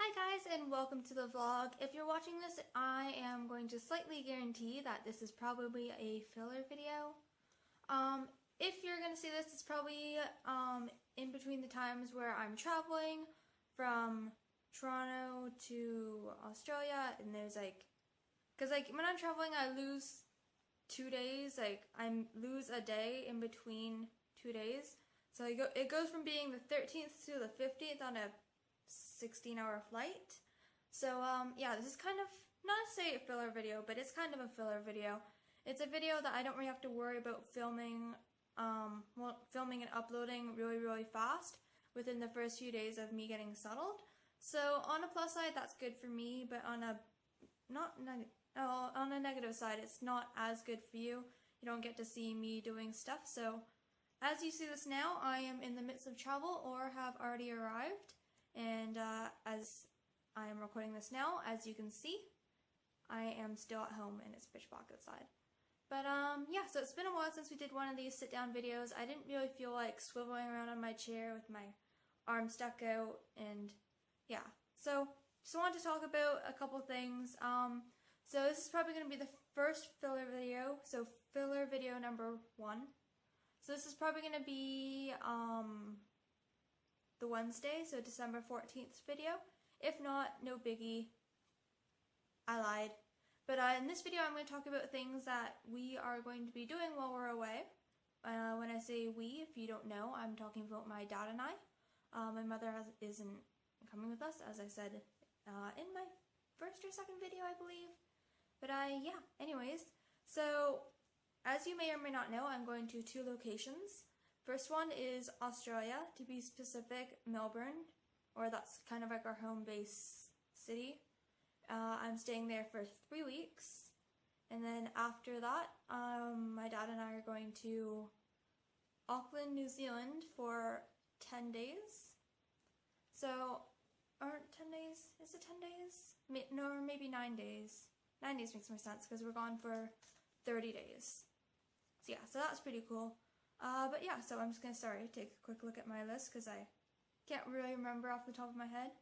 Hi guys, and welcome to the vlog. If you're watching this, I am going to slightly guarantee that this is probably a filler video. If you're going to see this, it's probably in between the times where I'm traveling from Toronto to Australia, and there's because when I'm traveling I lose 2 days, I lose a day in between 2 days. So it goes from being the 13th to the 15th on a 16-hour flight. So yeah, this is kind of, not to say a filler video, but it's kind of a filler video. It's a video that I don't really have to worry about filming and uploading really fast within the first few days of me getting settled. So on a plus side, that's good for me, but on a negative side, it's not as good for you. You don't get to see me doing stuff. So as you see this now, I am in the midst of travel or have already arrived. And as I am recording this now, as you can see, I am still at home and it's pitch black outside. But yeah, so it's been a while since we did one of these sit-down videos. I didn't really feel like swiveling around on my chair with my arm stuck out, and yeah. So just wanted to talk about a couple things. So this is probably going to be the first filler video, so filler video number 1. So this is probably going to be the Wednesday, so December 14th video. If not, no biggie. I lied. But in this video, I'm going to talk about things that we are going to be doing while we're away. When I say we, if you don't know, I'm talking about my dad and I. My mother isn't coming with us, as I said in my first or second video, I believe. But yeah, anyways. So, as you may or may not know, I'm going to 2 locations. First one is Australia, to be specific, Melbourne, or that's kind of like our home base city. I'm staying there for 3 weeks, and then after that, my dad and I are going to Auckland, New Zealand for 10 days. So, aren't 10 days, is it 10 days? No, or maybe 9 days. 9 days makes more sense, because we're gone for 30 days. So yeah, so that's pretty cool. But yeah, so I'm just going to take a quick look at my list, because I can't really remember off the top of my head,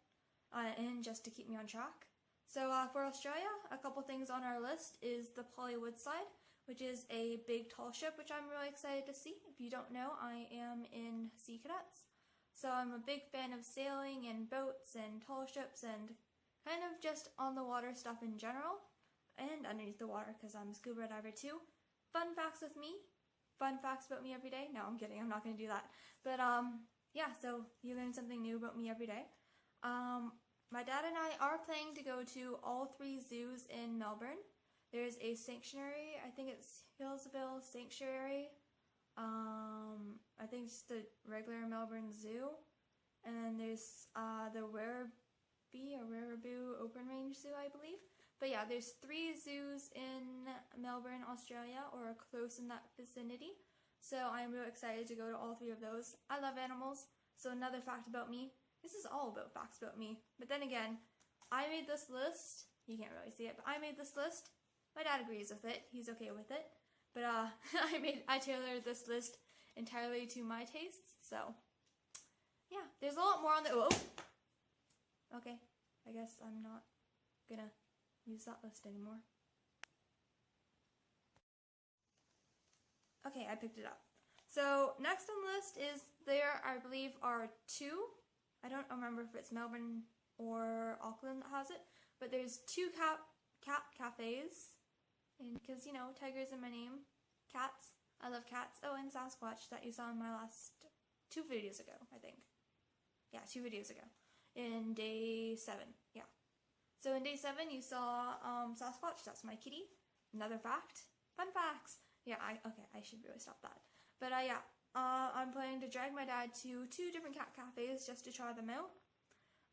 and just to keep me on track. So for Australia, a couple things on our list is the Polly Woodside, which is a big tall ship, which I'm really excited to see. If you don't know, I am in Sea Cadets, so I'm a big fan of sailing and boats and tall ships and kind of just on the water stuff in general, and underneath the water because I'm a scuba diver too. Fun facts with me. Fun facts about me every day. No, I'm kidding. I'm not going to do that. But yeah, so you learn something new about me every day. My dad and I are planning to go to all 3 zoos in Melbourne. There's a sanctuary. I think it's Hillsville Sanctuary. I think it's the regular Melbourne Zoo. And then there's the Werribee Open Range Zoo, I believe. But yeah, there's 3 zoos in Melbourne, Australia, or close in that vicinity. So I'm really excited to go to all 3 of those. I love animals. So another fact about me. This is all about facts about me. But then again, I made this list. You can't really see it, but I made this list. My dad agrees with it. He's okay with it. But I tailored this list entirely to my tastes. So yeah, there's a lot more on the. Oh, okay. I guess I'm not gonna use that list anymore. Okay, I picked it up. So next on the list is I believe, are 2. I don't remember if it's Melbourne or Auckland that has it, but there's 2 cat cafes, and because, you know, tiger's in my name, cats. I love cats. Oh, and Sasquatch that you saw in my last 2 videos ago, I think. Yeah, 2 videos ago. In day 7, yeah. So in day 7 you saw Sasquatch, that's my kitty. Another fact. Fun facts! Yeah, okay, I should really stop that. But yeah, I'm planning to drag my dad to 2 different cat cafes just to try them out.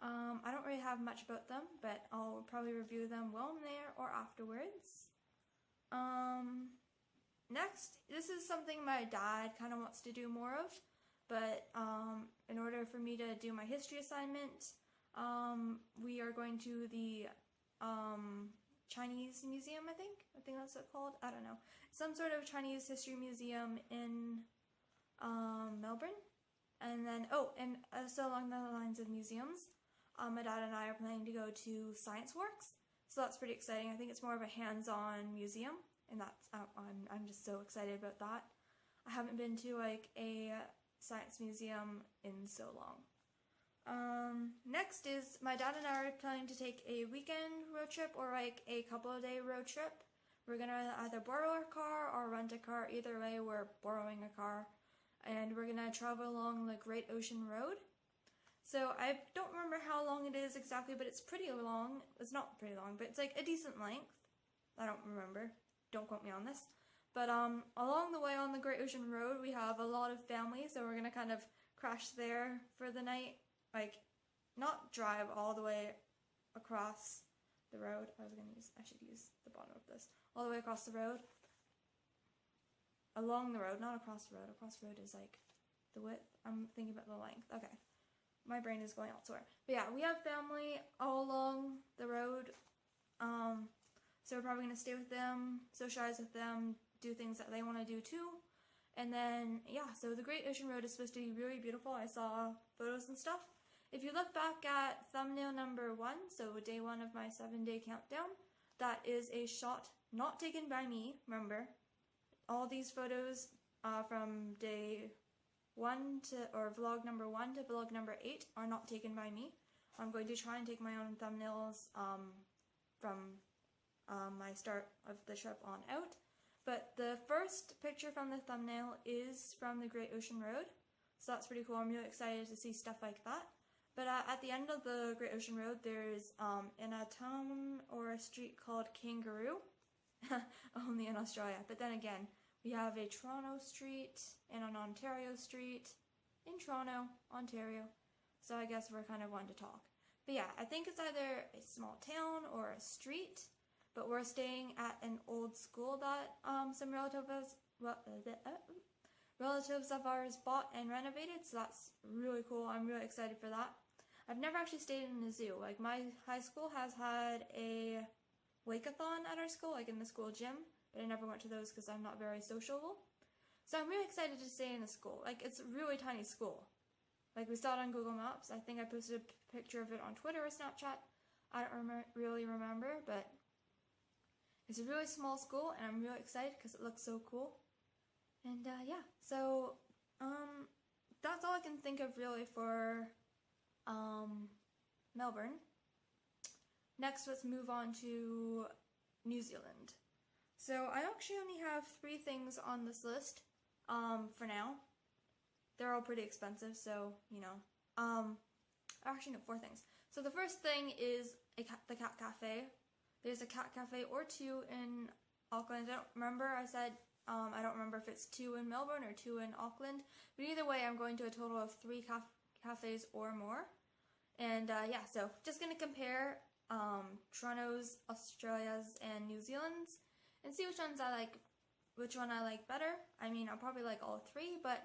I don't really have much about them, but I'll probably review them while I'm there or afterwards. Next, this is something my dad kind of wants to do more of, but in order for me to do my history assignment, we are going to the Chinese museum, I think that's what it's called. I don't know. Some sort of Chinese history museum in Melbourne. And then, so along the lines of museums, my dad and I are planning to go to Science Works, so that's pretty exciting. I think it's more of a hands-on museum, and that's I'm just so excited about that. I haven't been to like a science museum in so long. Next is my dad and I are planning to take a weekend road trip or like a couple of day road trip. We're gonna either borrow a car or rent a car. Either way, we're borrowing a car, and we're gonna travel along the Great Ocean Road. So I don't remember how long it is exactly, but it's pretty long. It's not pretty long, but it's like a decent length. I don't remember. Don't quote me on this. But along the way on the Great Ocean Road, we have a lot of family, so we're gonna kind of crash there for the night. Like, not drive all the way across the road. I should use the bottom of this. All the way across the road. Along the road, not across the road. Across the road is like the width. I'm thinking about the length. Okay. My brain is going elsewhere. But yeah, we have family all along the road. So we're probably going to stay with them, socialize with them, do things that they want to do too. And then, yeah, so the Great Ocean Road is supposed to be really beautiful. I saw photos and stuff. If you look back at thumbnail number 1, so day 1 of my 7-day countdown, that is a shot not taken by me, remember. All these photos from day 1 to, or vlog number 1 to vlog number 8 are not taken by me. I'm going to try and take my own thumbnails from my start of the trip on out. But the first picture from the thumbnail is from the Great Ocean Road, so that's pretty cool. I'm really excited to see stuff like that. But at the end of the Great Ocean Road, there's in a town or a street called Kangaroo, only in Australia. But then again, we have a Toronto street and an Ontario street in Toronto, Ontario. So I guess we're kind of one to talk. But yeah, I think it's either a small town or a street. But we're staying at an old school that some relatives of ours bought and renovated, so that's really cool. I'm really excited for that. I've never actually stayed in a zoo. Like, my high school has had a wake-a-thon at our school, like in the school gym, but I never went to those because I'm not very sociable. So I'm really excited to stay in a school. Like, it's a really tiny school. Like, we saw it on Google Maps. I think I posted a picture of it on Twitter or Snapchat. I don't really remember, but it's a really small school, and I'm really excited because it looks so cool. And yeah, so that's all I can think of really for Melbourne. Next, let's move on to New Zealand. So I actually only have 3 things on this list for now. They're all pretty expensive, so, you know. Actually, no, 4 things. So the first thing is the Cat Cafe. There's a cat cafe or 2 in Auckland. I don't remember. I said I don't remember if it's 2 in Melbourne or 2 in Auckland. But either way, I'm going to a total of 3 cafes or more. And yeah, so just going to compare Toronto's, Australia's, and New Zealand's and see which one I like better. I mean, I'll probably like all 3, but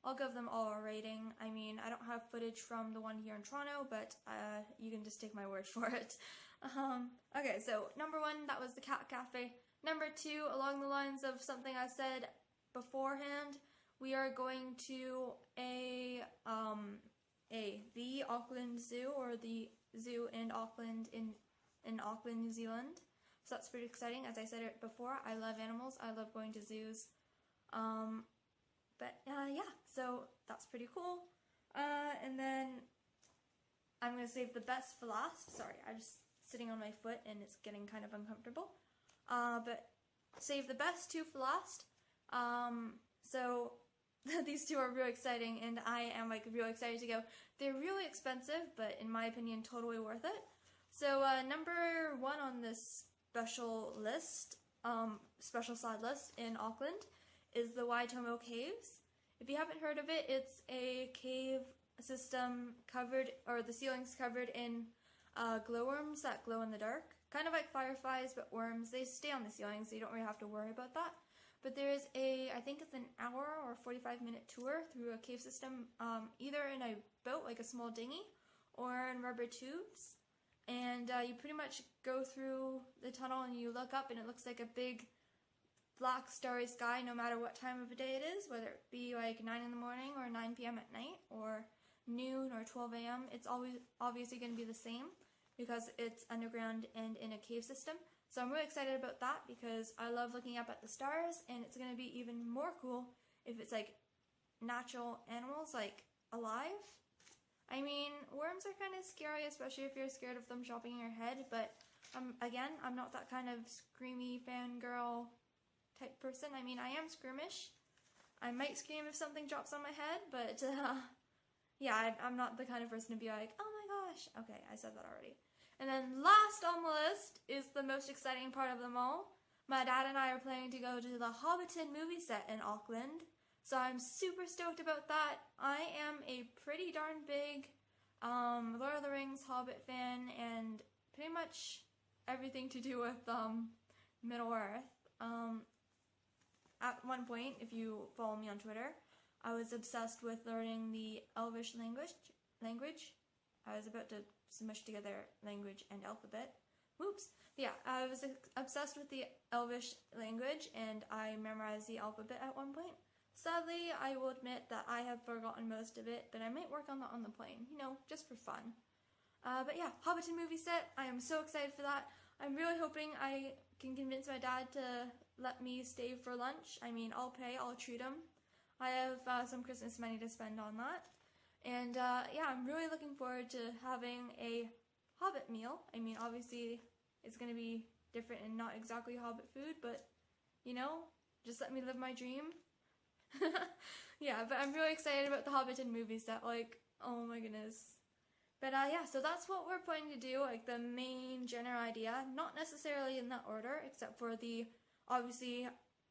I'll give them all a rating. I mean, I don't have footage from the one here in Toronto, but you can just take my word for it. Okay, so number 1, that was the Cat Cafe. Number 2, along the lines of something I said beforehand, we are going to the Auckland Zoo, or the zoo in Auckland, in Auckland, New Zealand. So that's pretty exciting. As I said it before, I love animals. I love going to zoos. But yeah, so that's pretty cool. And then I'm going to save the best for last. Sorry, I'm just sitting on my foot and it's getting kind of uncomfortable. But save the best 2 for last. So these 2 are really exciting, and I am like really excited to go. They're really expensive, but in my opinion, totally worth it. So number 1 on this special list, special side list in Auckland, is the Waitomo Caves. If you haven't heard of it, it's a cave system covered, or the ceiling's covered in glowworms that glow in the dark. Kind of like fireflies, but worms. They stay on the ceiling, so you don't really have to worry about that. But there's I think it's an hour or 45-minute tour through a cave system, either in a boat, like a small dinghy, or in rubber tubes. And you pretty much go through the tunnel and you look up and it looks like a big black starry sky no matter what time of the day it is, whether it be like 9 in the morning or 9 p.m. at night or noon or 12 a.m., it's always obviously going to be the same because it's underground and in a cave system. So I'm really excited about that because I love looking up at the stars, and it's going to be even more cool if it's like natural animals, like alive. I mean, worms are kind of scary, especially if you're scared of them chopping your head, but again, I'm not that kind of screamy fangirl type person. I mean, I am squirmish. I might scream if something drops on my head, but yeah, I'm not the kind of person to be like, oh my gosh. Okay, I said that already. And then last on the list is the most exciting part of them all. My dad and I are planning to go to the Hobbiton movie set in Auckland. So I'm super stoked about that. I am a pretty darn big Lord of the Rings Hobbit fan, and pretty much everything to do with Middle Earth. At one point, if you follow me on Twitter, I was obsessed with learning the Elvish language. I was about to smush together language and alphabet. Whoops. Yeah, I was obsessed with the Elvish language, and I memorized the alphabet at one point. Sadly, I will admit that I have forgotten most of it, but I might work on that on the plane, you know, just for fun. But yeah, Hobbiton movie set, I am so excited for that. I'm really hoping I can convince my dad to let me stay for lunch. I mean, I'll pay, I'll treat him. I have some Christmas money to spend on that. And yeah, I'm really looking forward to having a Hobbit meal. I mean, obviously, it's going to be different and not exactly Hobbit food, but, you know, just let me live my dream. Yeah, but I'm really excited about the Hobbiton movie set, like, oh my goodness. But yeah, so that's what we're planning to do, like the main general idea, not necessarily in that order, except for the, obviously,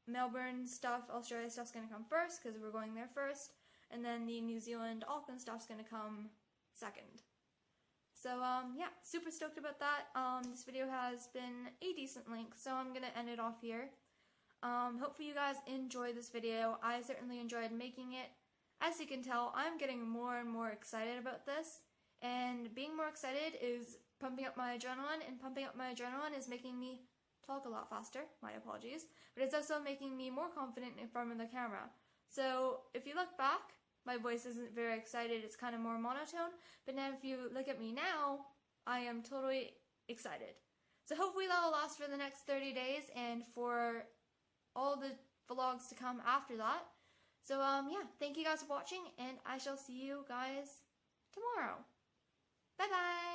Melbourne stuff, Australia stuff's going to come first, because we're going there first, and then the New Zealand, Auckland stuff's going to come second. So, yeah, super stoked about that. This video has been a decent length, so I'm going to end it off here. Hopefully you guys enjoyed this video. I certainly enjoyed making it. As you can tell, I'm getting more and more excited about this, and being more excited is pumping up my adrenaline, and pumping up my adrenaline is making me talk a lot faster. My apologies. But it's also making me more confident in front of the camera. So if you look back, my voice isn't very excited, it's kind of more monotone, but now if you look at me now, I am totally excited. So hopefully that will last for the next 30 days and for all the vlogs to come after that. So yeah, thank you guys for watching, and I shall see you guys tomorrow. Bye bye!